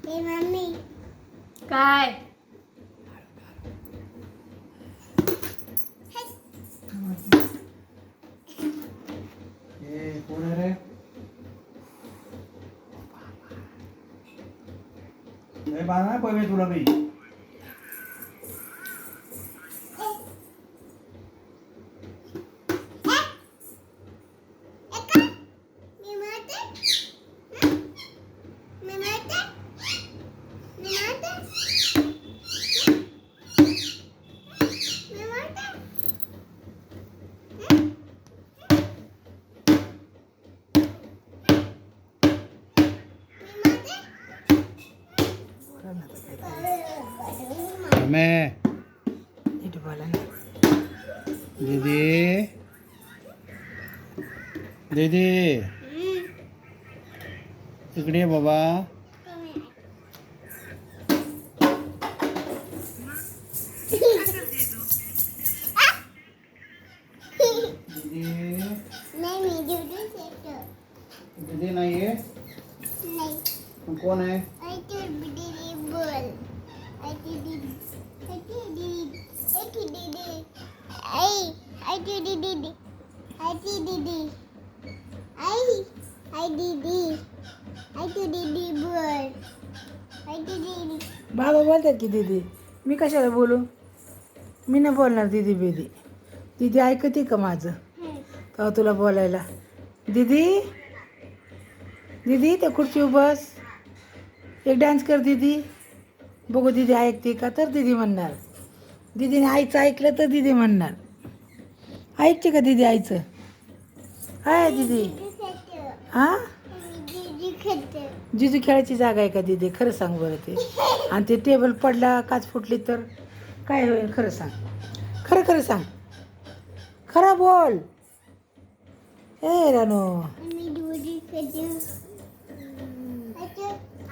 Mummy काय कोण आहे रे? नाही बाळा पहिले तुला मी मैं इथे बोला ना. दीदी दीदी इकडे ये बाबा. दीदी दीदी नाही आहे. मग कोण आहे? बाबा बोलतात की दीदी. मी कशाला बोलू? मी नाही बोलणार दीदी बेदी. दीदी ऐकते का माझं तेव्हा तुला बोलायला? दीदी दीदी त्या खुर्चीवर बस. एक डान्स कर दीदी. बघू दीदी ऐकते का तर दीदी म्हणणार. दीदीने आईचं ऐकलं तर दीदी म्हणणार. ऐकते का दीदी आईचं? हाय दीदी. हां जिजू खेळायची जागा आहे का दीदी? खरं सांग बरं ते. आणि ते टेबल पडला काच फुटली तर काय होईल? खरं सांग. खरं खरं सांग. खरं बोल. ए रानो.